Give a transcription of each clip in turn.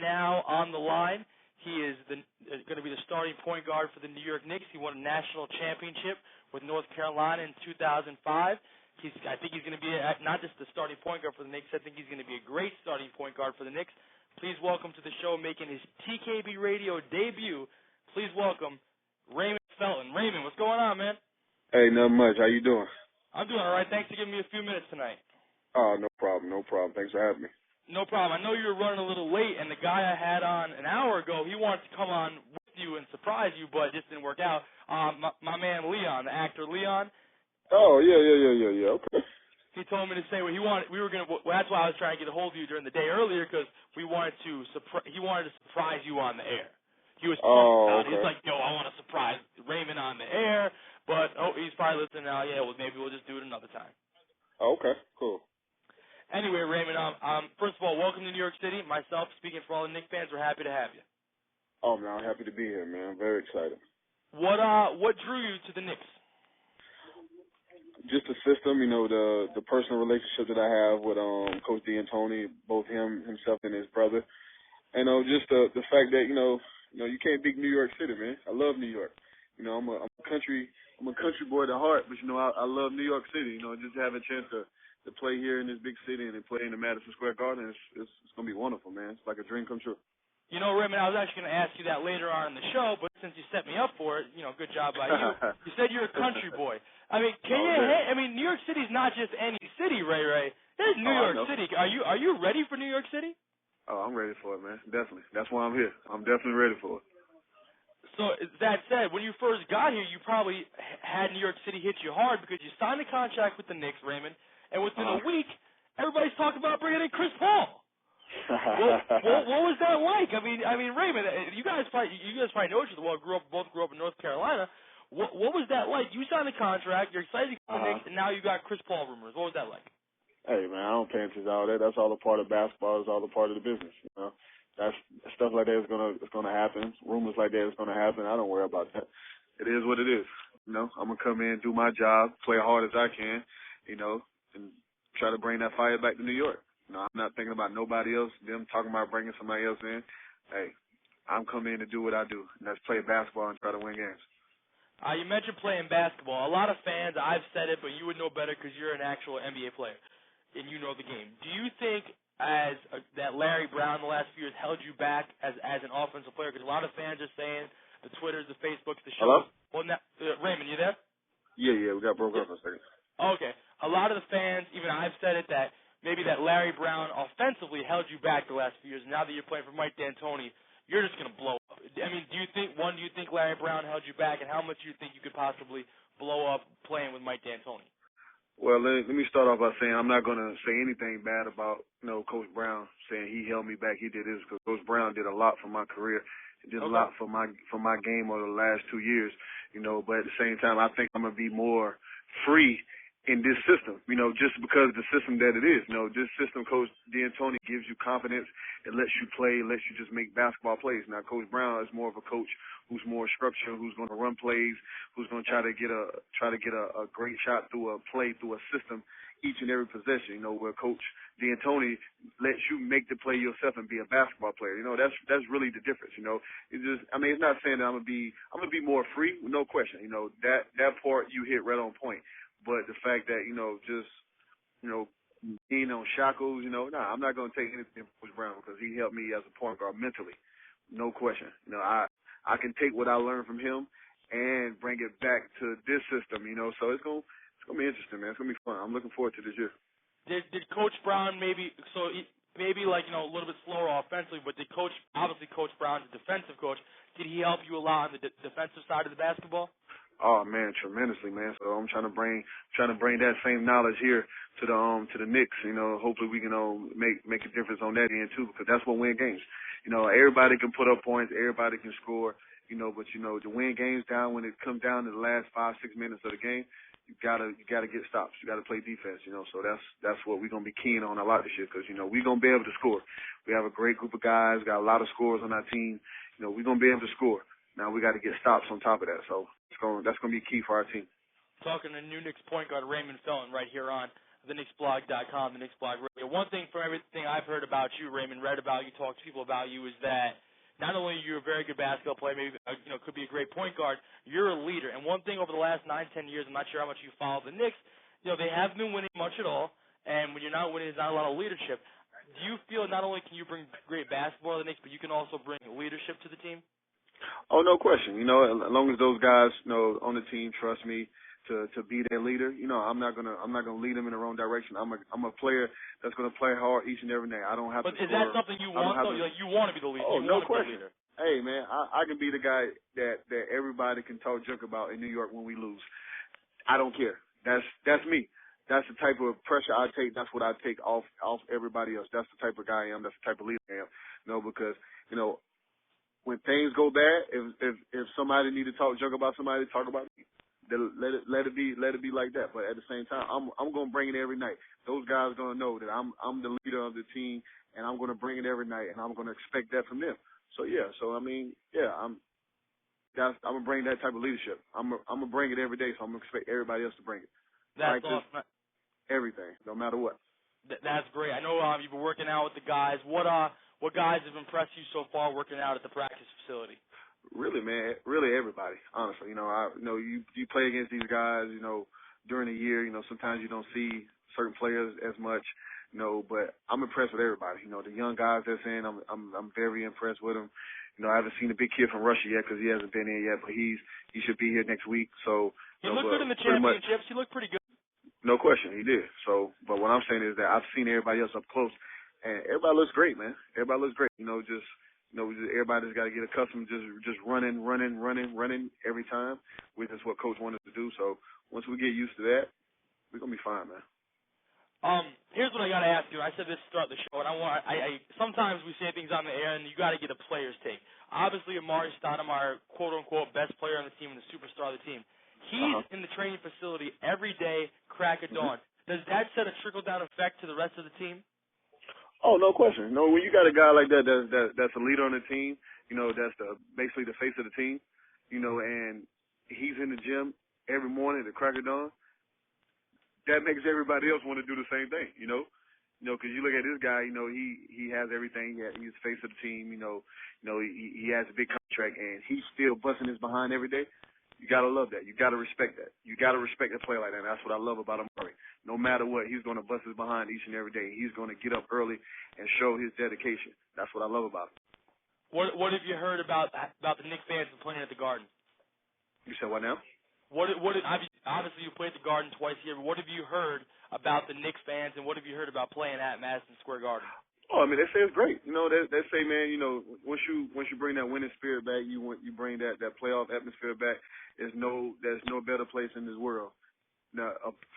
now on the line. He is going to be the starting point guard for the New York Knicks. He won a national championship with North Carolina in 2005. I think he's going to be not just the starting point guard for the Knicks. I think he's going to be a great starting point guard for the Knicks. Please welcome to the show, making his TKB radio debut. Please welcome Raymond Felton. Raymond, what's going on, man? Hey, not much. How you doing? I'm doing all right. Thanks for giving me a few minutes tonight. Oh, no problem. Thanks for having me. No problem. I know you were running a little late, and the guy I had on an hour ago, he wanted to come on with you and surprise you, but it just didn't work out. My man Leon, the actor Leon. Oh, yeah. Okay. He told me to say what he wanted. That's why I was trying to get a hold of you during the day earlier, because he wanted to surprise you on the air. He was pumped about it. He's like, yo, I want to surprise Raymond on the air, but he's probably listening now. Yeah, well, maybe we'll just do it another time. Okay, cool. Anyway, Raymond, first of all, welcome to New York City. Myself, speaking for all the Knicks fans, we're happy to have you. Oh, man, I'm happy to be here, man. I'm very excited. What drew you to the Knicks? Just the system, the personal relationship that I have with Coach D'Antoni, both himself and his brother. And just the fact that you can't beat New York City, man. I love New York. I'm a country boy at heart, but I love New York City. Just having a chance to play here in this big city and then play in the Madison Square Garden, it's gonna be wonderful, man. It's like a dream come true. Raymond, I was actually going to ask you that later on in the show, but since you set me up for it, good job by you. You said you're a country boy. I mean, New York City's not just any city, Ray. It's New York City. Are you ready for New York City? Oh, I'm ready for it, man. Definitely. That's why I'm here. I'm definitely ready for it. So that said, when you first got here, you probably had New York City hit you hard because you signed a contract with the Knicks, Raymond, and within a week, everybody's talking about bringing in Chris Paul. What was that like? I mean, Raymond, you guys probably know each other well. Both grew up in North Carolina. What was that like? You signed a contract, you're excited to come to the Knicks, and now you got Chris Paul rumors. What was that like? Hey, man, I don't pay attention to all that. That's all a part of basketball. It's all a part of the business. That's stuff like that is gonna happen. Rumors like that is gonna happen. I don't worry about that. It is what it is. I'm gonna come in, do my job, play hard as I can, and try to bring that fire back to New York. I'm not thinking about nobody else, them talking about bringing somebody else in. Hey, I'm coming in to do what I do, and that's play basketball and try to win games. You mentioned playing basketball. A lot of fans, I've said it, but you would know better because you're an actual NBA player, and you know the game. Do you think that Larry Brown the last few years held you back as an offensive player? Because a lot of fans are saying, the Twitters, the Facebooks, the shows. Hello? Well, now, Raymond, you there? Yeah, we got broke up for a second. Okay. A lot of the fans, even I've said it, that maybe that Larry Brown offensively held you back the last few years. Now that you're playing for Mike D'Antoni, you're just going to blow up. I mean, do you think Larry Brown held you back, and how much do you think you could possibly blow up playing with Mike D'Antoni? Well, let me start off by saying I'm not going to say anything bad about Coach Brown, saying he held me back. He did this because Coach Brown did a lot for my career. He did a lot for my game over the last 2 years, but at the same time, I think I'm going to be more free in this system, just because of the system that it is. This system, Coach D'Antoni gives you confidence. It lets you play, lets you just make basketball plays. Now, Coach Brown is more of a coach who's more structured, who's going to run plays, who's going to try to get a great shot through a play, through a system each and every possession, where Coach D'Antoni lets you make the play yourself and be a basketball player. That's really the difference, it's not saying that I'm going to be more free, no question. That part you hit right on point. But the fact that, being on shackles, I'm not going to take anything from Coach Brown because he helped me as a point guard mentally. No question. I can take what I learned from him and bring it back to this system, so it's going to be interesting, man. It's going to be fun. I'm looking forward to this year. Did Coach Brown a little bit slower offensively, but obviously Coach Brown, the defensive coach, did he help you a lot on the defensive side of the basketball? Oh man, tremendously, man. So I'm trying to bring that same knowledge here to the Knicks. Hopefully we can make a difference on that end too, because that's what win games. Everybody can put up points, everybody can score. But to win games down when it comes down to the last 5-6 minutes of the game, you gotta get stops. You gotta play defense. So that's what we're gonna be keen on a lot this year, because we're gonna be able to score. We have a great group of guys, got a lot of scorers on our team. We're gonna be able to score. Now we got to get stops on top of that. So that's going to be key for our team. Talking to new Knicks point guard Raymond Felton right here on theknicksblog.com, the Knicks Blog Radio. One thing from everything I've heard about you, Raymond, read about you, talked to people about you, is that not only are you a very good basketball player, maybe could be a great point guard, you're a leader. And one thing over the last 9-10 years, I'm not sure how much you follow the Knicks, they haven't been winning much at all, and when you're not winning, there's not a lot of leadership. Do you feel not only can you bring great basketball to the Knicks, but you can also bring leadership to the team? Oh, no question. As long as those guys, on the team trust me to be their leader, I'm not gonna lead them in the wrong direction. I'm a player that's gonna play hard each and every day. I don't have But to. But is that something you want though? You want to be the leader. Oh, you no want question. To be the leader. Hey man, I can be the guy that everybody can talk junk about in New York when we lose. I don't care. That's me. That's the type of pressure I take. That's what I take off everybody else. That's the type of guy I am. That's the type of leader I am. Because when things go bad, if somebody need to talk junk about somebody, talk about me. Let it be like that. But at the same time, I'm gonna bring it every night. Those guys are gonna know that I'm the leader of the team, and I'm gonna bring it every night, and I'm gonna expect that from them. So yeah. I'm gonna bring that type of leadership. I'm gonna bring it every day. So I'm gonna expect everybody else to bring it. That's Practice, awesome. Everything, no matter what. That's great. I know you've been working out with the guys. What guys have impressed you so far working out at the practice facility? Really, man, really everybody. Honestly, you play against these guys, during the year. Sometimes you don't see certain players as much, but I'm impressed with everybody. The young guys that's in, I'm very impressed with them. I haven't seen the big kid from Russia yet because he hasn't been in yet, but he should be here next week. So he looked good in the championships. He looked pretty good. No question, he did. So, but what I'm saying is that I've seen everybody else up close, and everybody looks great, man. Everybody looks great. Everybody just got to get accustomed to just running every time, which is what Coach wanted to do. So once we get used to that, we're gonna be fine, man. Here's what I got to ask you. I said this throughout the show, and I sometimes we say things on the air, and you got to get a player's take. Obviously, Amari Stoudemire, quote unquote, best player on the team and the superstar of the team. He's in the training facility every day, crack of dawn. Does that set a trickle-down effect to the rest of the team? Oh, no question. No, when you got a guy like that that's a leader on the team, that's basically the face of the team, and he's in the gym every morning at the crack of dawn, that makes everybody else want to do the same thing, because you look at this guy, he has everything. He's the face of the team, he has a big contract, and he's still busting his behind every day. You got to love that. You got to respect that. You got to respect a player like that. And that's what I love about Amari. No matter what, he's going to bust his behind each and every day. He's going to get up early and show his dedication. That's what I love about him. What have you heard about the Knicks fans playing at the Garden? You said what now? Obviously you play at the Garden twice a year, but what have you heard about the Knicks fans, and what have you heard about playing at Madison Square Garden? Oh, I mean, they say it's great. They say, man, once you bring that winning spirit back, you bring that playoff atmosphere back. There's no better place in this world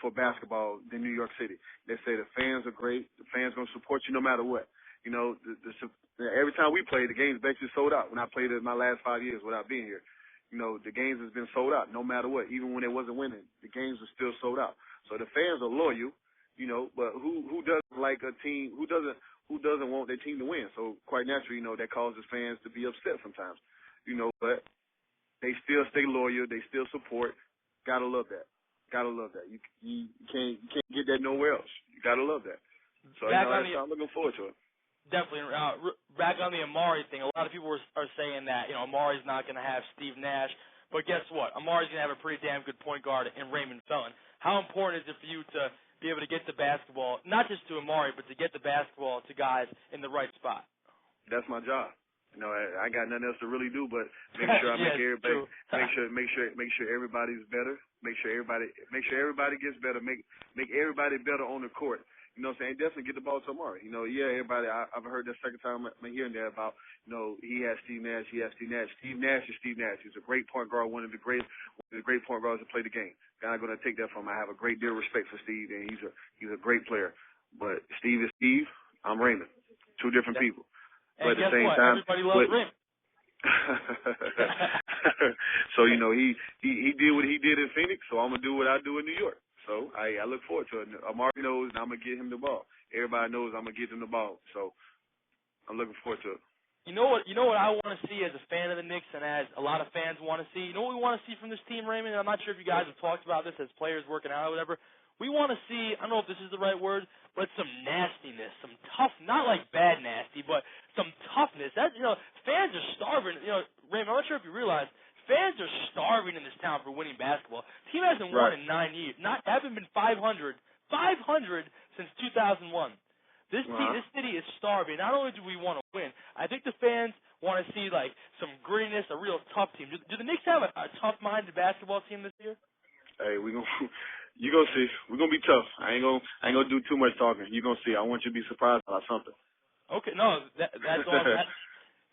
for basketball than New York City. They say the fans are great. The fans gonna support you no matter what. Every time we play, the games basically sold out. When I played it my last 5 years without being here, the games has been sold out no matter what. Even when it wasn't winning, the games are still sold out. So the fans are loyal, but who doesn't like a team? Who doesn't want their team to win? So quite naturally, that causes fans to be upset sometimes, but they still stay loyal. They still support. Gotta love that. You can't get that nowhere else. You gotta love that. So I'm looking forward to it. Definitely. Back on the Amari thing, a lot of people are saying that Amari's not going to have Steve Nash, but guess what? Amari's going to have a pretty damn good point guard in Raymond Felton. How important is it for you to be able to get the basketball, not just to Amari, but to get the basketball to guys in the right spot? That's my job. I got nothing else to really do but make sure I make everybody make sure everybody's better. Make sure everybody gets better. Make everybody better on the court. Definitely get the ball to Amari. Everybody. I've heard that second time I'm hearing that about. He has Steve Nash. Steve Nash is Steve Nash. He's a great point guard. One of the great point guards to play the game. I'm not going to take that from him. I have a great deal of respect for Steve, and he's a great player. But Steve is Steve. I'm Raymond. Two different people. And but at the same time, everybody loves Raymond. So he did what he did in Phoenix, so I'm gonna do what I do in New York. So I look forward to it. Amari knows, and I'm gonna get him the ball. Everybody knows I'm gonna get him the ball. So I'm looking forward to it. You know what I want to see as a fan of the Knicks, and as a lot of fans want to see. You know what we want to see from this team, Raymond? And I'm not sure if you guys have talked about this as players working out or whatever. We want to see, I don't know if this is the right word, but some nastiness, some tough, not like bad nasty, but some toughness. That, fans are starving. Raymond, I'm not sure if you realize, fans are starving in this town for winning basketball. Team hasn't won in 9 years. Haven't been 500 since 2001. This city is starving. Not only do we want to win, I think the fans want to see like some grittiness, a real tough team. Do the Knicks have a tough-minded basketball team this year? Hey, you gonna see. We're gonna be tough. I ain't gonna do too much talking. You gonna see. I want you to be surprised about something. Okay, no, that's all.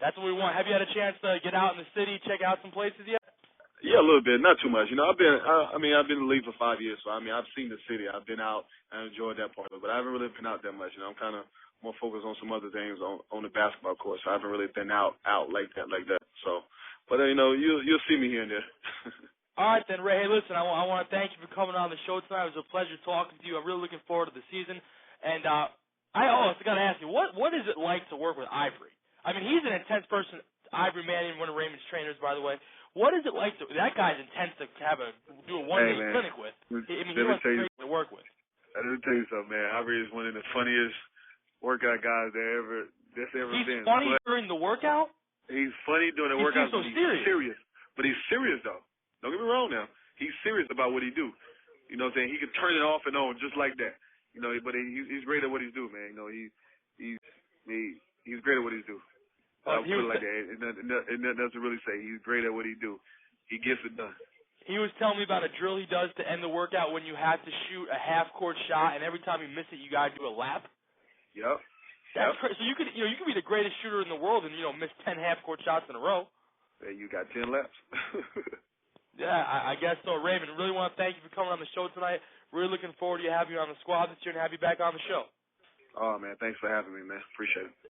That's what we want. Have you had a chance to get out in the city, check out some places yet? Yeah, a little bit, not too much. I've been in the league for 5 years, so I've seen the city. I've been out and enjoyed that part of it, but I haven't really been out that much. I'm kind of more focused on some other things on the basketball court, so I haven't really been out like that. So, but you'll see me here and there. All right then, Ray. Hey, listen, I want to thank you for coming on the show tonight. It was a pleasure talking to you. I'm really looking forward to the season. And I also got to ask you, what is it like to work with Ivory? I mean, he's an intense person. Ivory Manning, one of Raymond's trainers, by the way. What is it like that guy's intense to do a one-day clinic with? I mean, he must be great to work with. Let me tell you something, man. Ivory is one of the funniest workout guys that's ever been. He's funny during the workout? He's funny during the workout. He's so serious. But he's serious, though. Don't get me wrong now. He's serious about what he do. You know what I'm saying? He can turn it off and on just like that. But he's great at what he's do, man. He's great at what he do. I'll put it like that. It doesn't really say. He's great at what he do. He gets it done. He was telling me about a drill he does to end the workout when you have to shoot a half-court shot, and every time you miss it, you got to do a lap. Yep. That's crazy. So you could be the greatest shooter in the world and miss 10 half-court shots in a row. Yeah, you got 10 laps. Yeah, I guess so. Raymond, really want to thank you for coming on the show tonight. Really looking forward to having you on the squad this year and have you back on the show. Oh, man, thanks for having me, man. Appreciate it.